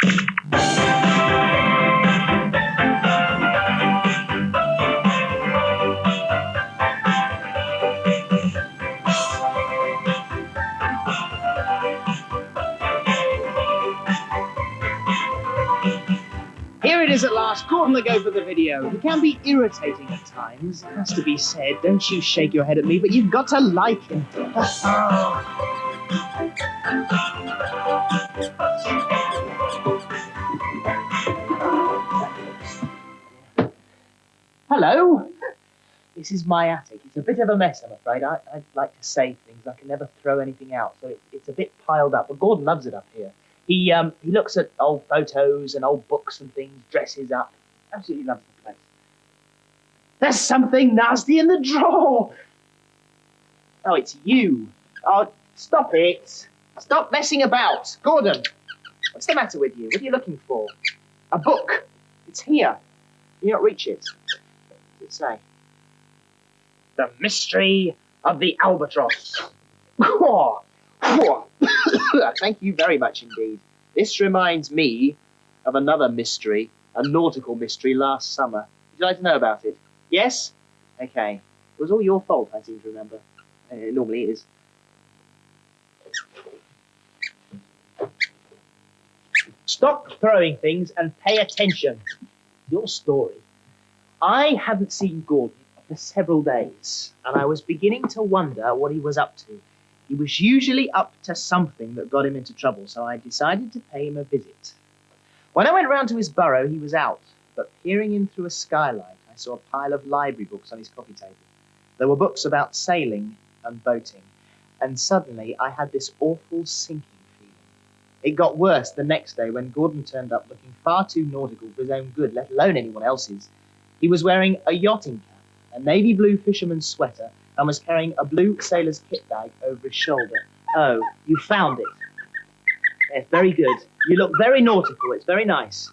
Here it is at last, Gordon the Gopher the video. He can be irritating at times, it has to be said. Don't you shake your head at me, but you've got to like him. Hello. This is my attic. It's a bit of a mess, I'm afraid. I'd like to save things. I can never throw anything out, so it's a bit piled up. But Gordon loves it up here. He looks at old photos and old books and things, dresses up. Absolutely loves the place. There's something nasty in the drawer. Oh, it's you. Oh, stop it. Stop messing about. Gordon, what's the matter with you? What are you looking for? A book. It's here. Can you not reach it? What does it say? The Mystery of the Albatross. Oh. Thank you very much indeed. This reminds me of another mystery, a nautical mystery last summer. Would you like to know about it? Yes? Okay. It was all your fault, I seem to remember. It normally is. Stop throwing things and pay attention. Your story. I hadn't seen Gordon for several days, and I was beginning to wonder what he was up to. He was usually up to something that got him into trouble, so I decided to pay him a visit. When I went round to his burrow, he was out, but peering in through a skylight, I saw a pile of library books on his coffee table. There were books about sailing and boating, and suddenly I had this awful sinking feeling. It got worse the next day when Gordon turned up looking far too nautical for his own good, let alone anyone else's. He was wearing a yachting cap, a navy blue fisherman's sweater, and was carrying a blue sailor's kit bag over his shoulder. Oh, you found it. Yes, very good. You look very nautical. It's very nice.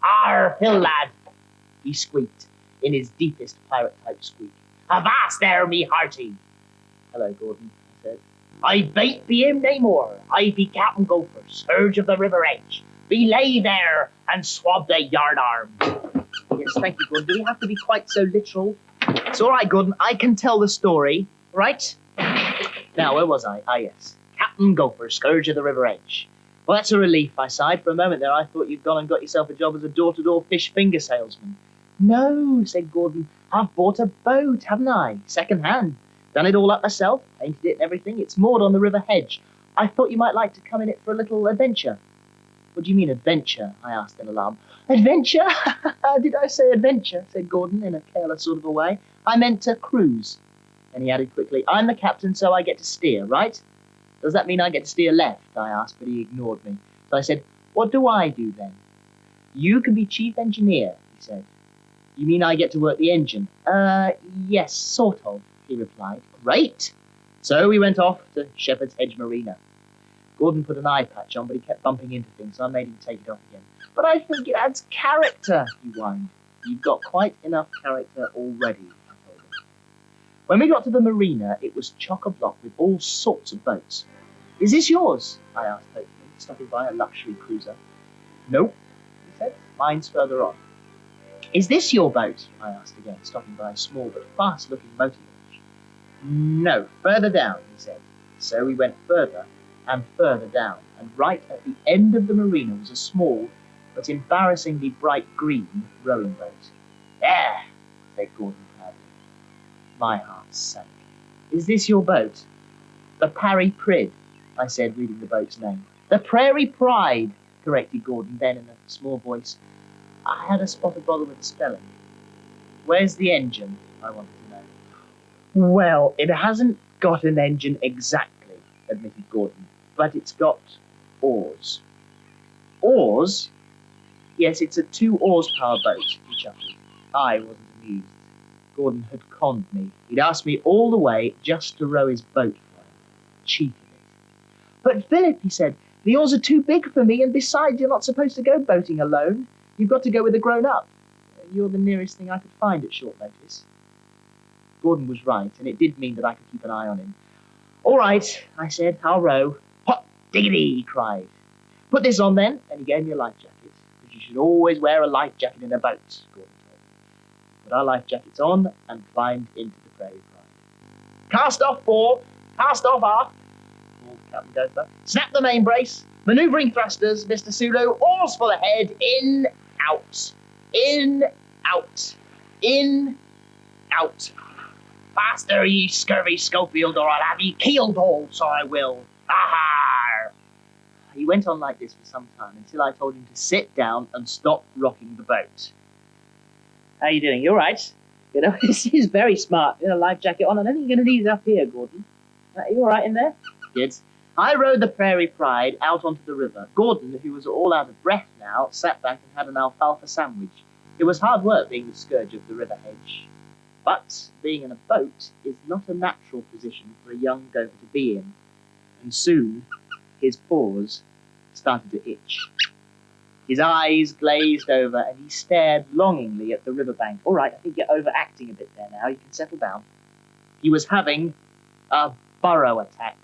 Arr, Phil, lad, he squeaked in his deepest pirate-type squeak. Avast there, me hearty. Hello, Gordon, I said. I bain't be him nae more. I be Captain Gopher, scourge of the river edge. Belay there and swab the yard arm. Yes, thank you, Gordon. Do we have to be quite so literal? It's all right, Gordon. I can tell the story, right? Now, where was I? Ah, yes. Captain Gopher, scourge of the river edge. Well, that's a relief, I sighed. For a moment there, I thought you'd gone and got yourself a job as a door-to-door fish finger salesman. No, said Gordon. I've bought a boat, haven't I? Second-hand. Done it all up myself, painted it and everything. It's moored on the river hedge. I thought you might like to come in it for a little adventure. What do you mean, adventure? I asked in alarm. Adventure? Did I say adventure? Said Gordon in a careless sort of a way. I meant to cruise. And he added quickly, I'm the captain, so I get to steer, right? Does that mean I get to steer left? I asked, but he ignored me. So I said, what do I do then? You can be chief engineer, he said. You mean I get to work the engine? Yes, sort of, he replied. Great. So we went off to Shepherd's Hedge Marina. Gordon put an eye patch on, but he kept bumping into things, so I made him take it off again. But I think it adds character, he whined. You've got quite enough character already, I told him. When we got to the marina, it was chock-a-block with all sorts of boats. Is this yours? I asked hopefully, stopping by a luxury cruiser. Nope, he said. Mine's further on. Is this your boat? I asked again, stopping by a small but fast-looking motor launch. No, further down, he said. So we went further and further down, and right at the end of the marina was a small but embarrassingly bright green rowing boat. There, said Gordon proudly. My heart sank. Is this your boat? The Parry Prid, I said, reading the boat's name. The Prairie Pride, corrected Gordon, then in a small voice. I had a spot of bother with the spelling. Where's the engine? I wanted to know. Well, it hasn't got an engine exactly, admitted Gordon, but it's got oars. Oars? Yes, it's a 2-oars power boat, he chuckled. I wasn't amused. Gordon had conned me. He'd asked me all the way just to row his boat for him. Cheek of it. But Philip, he said, the oars are too big for me, and besides, you're not supposed to go boating alone. You've got to go with a grown-up. You're the nearest thing I could find at short notice. Gordon was right, and it did mean that I could keep an eye on him. All right, I said, I'll row. Hot diggity, he cried. Put this on then, and he gave me a life jacket, because you should always wear a life jacket in a boat, Gordon told me. Put our life jackets on and climbed into the Prairie Pride. Cast off fore, cast off aft, called Captain Gopher. Snap the main brace, manoeuvring thrusters, Mr. Sulu, oars for the head, in, out, in, out, in, out. Faster, ye scurvy Schofield, or I'll have ye keeled all, so I will. Aha! He went on like this for some time, until I told him to sit down and stop rocking the boat. How are you doing? You all right? You know, this is very smart. You know, life jacket on. I don't think you're going to need it up here, Gordon. Are you all right in there? Good. I rowed the Prairie Pride out onto the river. Gordon, who was all out of breath now, sat back and had an alfalfa sandwich. It was hard work being the scourge of the river hedge. But being in a boat is not a natural position for a young gopher to be in. And soon, his paws started to itch. His eyes glazed over, and he stared longingly at the riverbank. All right, I think you're overacting a bit there now. You can settle down. He was having a burrow attack.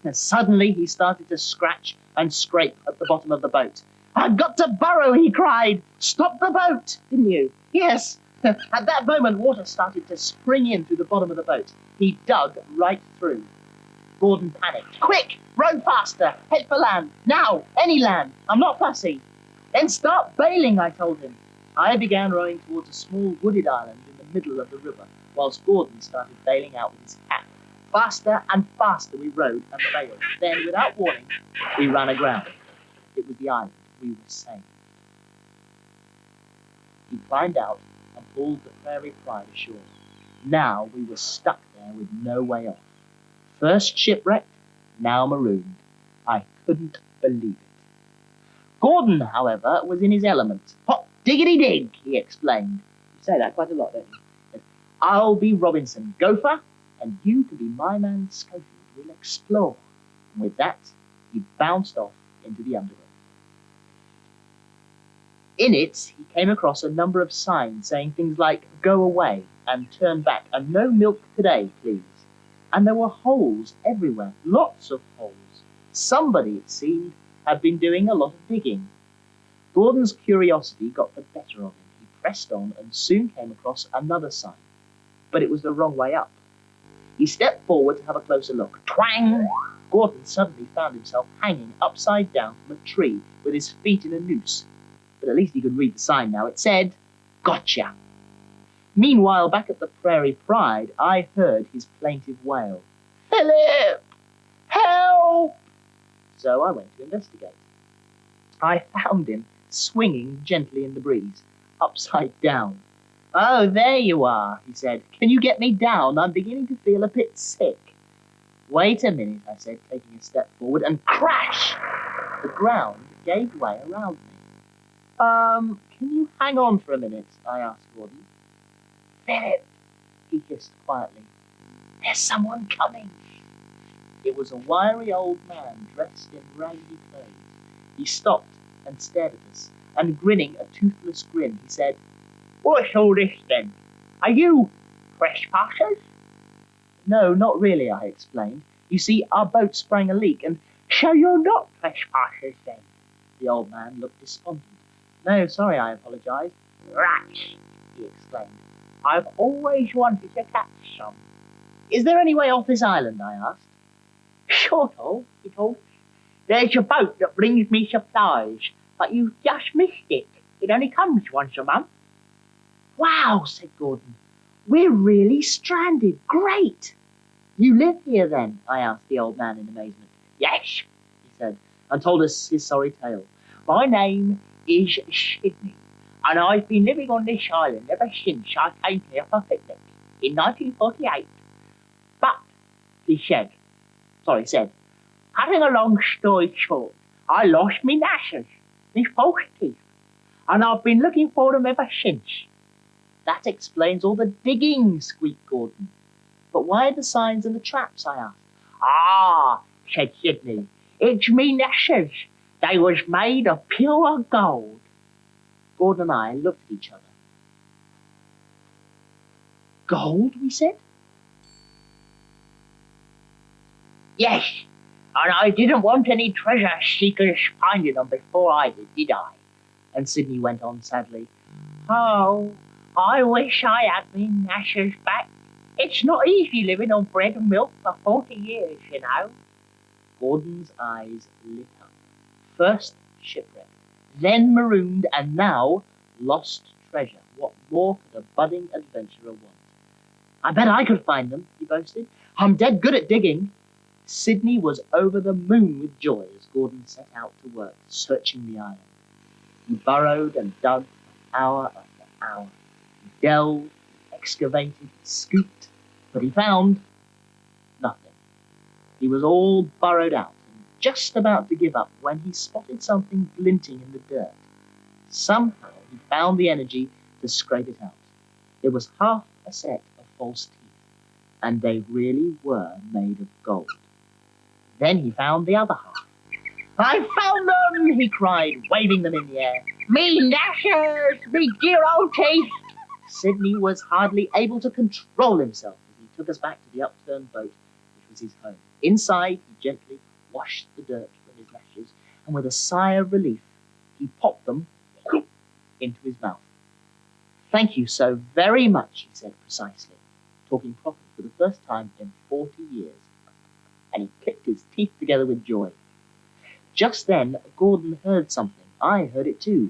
And suddenly, he started to scratch and scrape at the bottom of the boat. "I've got to burrow," he cried. "Stop the boat," didn't you? Yes. At that moment, water started to spring in through the bottom of the boat. He dug right through. Gordon panicked. "Quick! Row faster! Head for land! Now! Any land! I'm not fussy!" "Then start bailing," I told him. I began rowing towards a small wooded island in the middle of the river, whilst Gordon started bailing out with his cap. Faster and faster we rowed and bailed. Then, without warning, we ran aground. It was the island. We were safe. He climbed out and pulled the Prairie Pride ashore. Now we were stuck there with no way off. First shipwrecked, now marooned. I couldn't believe it. Gordon, however, was in his element. "Hot diggity dig," he explained. You say that quite a lot, don't you? "I'll be Robinson Gopher, and you can be my man Schofield. We'll explore." And with that, he bounced off into the underworld. In it, he came across a number of signs saying things like, "Go away," and "Turn back," and "No milk today, please." And there were holes everywhere, lots of holes. Somebody, it seemed, had been doing a lot of digging. Gordon's curiosity got the better of him. He pressed on and soon came across another sign, but it was the wrong way up. He stepped forward to have a closer look. Twang! Gordon suddenly found himself hanging upside down from a tree with his feet in a noose. But at least he could read the sign now. It said, "Gotcha." Meanwhile, back at the Prairie Pride, I heard his plaintive wail. "Philip! Help!" So I went to investigate. I found him swinging gently in the breeze, upside down. "Oh, there you are," he said. "Can you get me down? I'm beginning to feel a bit sick." "Wait a minute," I said, taking a step forward, and crash! The ground gave way around me. Can you hang on for a minute?" I asked Gordon. "Philip," he hissed quietly, "there's someone coming." It was a wiry old man dressed in raggedy clothes. He stopped and stared at us, and grinning a toothless grin, he said, "What's all this then? Are you trespassers?" "No, not really," I explained. "You see, our boat sprang a leak, and—" "So you're not trespassers then?" The old man looked despondent. "No, sorry," I apologized. "Rats!" he exclaimed. "I've always wanted to catch some." "Is there any way off this island?" I asked. "Sort of," he told us. "There's a boat that brings me supplies, but you've just missed it. It only comes once a month." "Wow," said Gordon. "We're really stranded. Great!" "You live here then?" I asked the old man in amazement. "Yes," he said, and told us his sorry tale. "My name is Sydney, and I've been living on this island ever since I came here for picnic in 1948. But," he said, "cutting a long story short, I lost me gnashers, me false teeth, and I've been looking for them ever since." "That explains all the digging," squeaked Gordon. "But why the signs and the traps?" I asked. "Ah," said Sydney, "it's me gnashers. They was made of pure gold." Gordon and I looked at each other. "Gold?" we said. "Yes, And I didn't want any treasure seekers finding them before I did I? And Sydney went on sadly. Oh, I wish I had me Nashers back. It's not easy living on bread and milk for 40 years, you know. Gordon's eyes lit up. First shipwrecked, then marooned, and now lost treasure. What more could a budding adventurer want? I bet I could find them, he boasted. I'm dead good at digging. Sydney was over the moon with joy as Gordon set out to work, searching the island. He burrowed and dug hour after hour. He delved, excavated, scooped, but he found nothing. He was all burrowed out and just about to give up when he spotted something glinting in the dirt. Somehow he found the energy to scrape it out. It was half a set of false teeth, and they really were made of gold. Then he found the other half. I found them, he cried, waving them in the air. Me Nashers, me dear old teeth. Sydney was hardly able to control himself as he took us back to the upturned boat, which was his home. Inside, he gently washed the dirt from his lashes, and with a sigh of relief, he popped them into his mouth. Thank you so very much, he said precisely, talking properly for the first time in 40 years. And he clicked his teeth together with joy. Just then, Gordon heard something. I heard it too.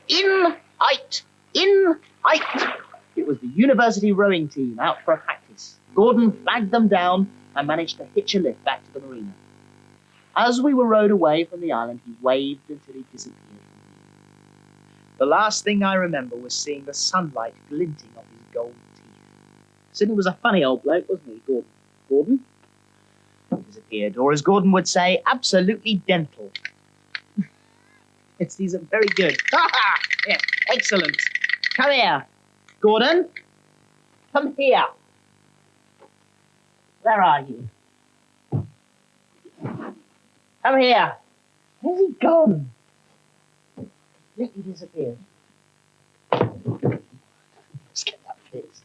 In height! In height! It was the university rowing team out for a practice. Gordon flagged them down and managed to hitch a lift back to the marina. As we were rowed away from the island, he waved until he disappeared from view. The last thing I remember was seeing the sunlight glinting off his gold teeth. Sydney was a funny old bloke, wasn't he, Gordon? Gordon? Disappeared, or as Gordon would say, absolutely dental. Yes, these are very good. Yes, excellent. Come here, Gordon. Come here. Where are you? Come here. Where's he gone? Completely disappeared. Let's get that fixed.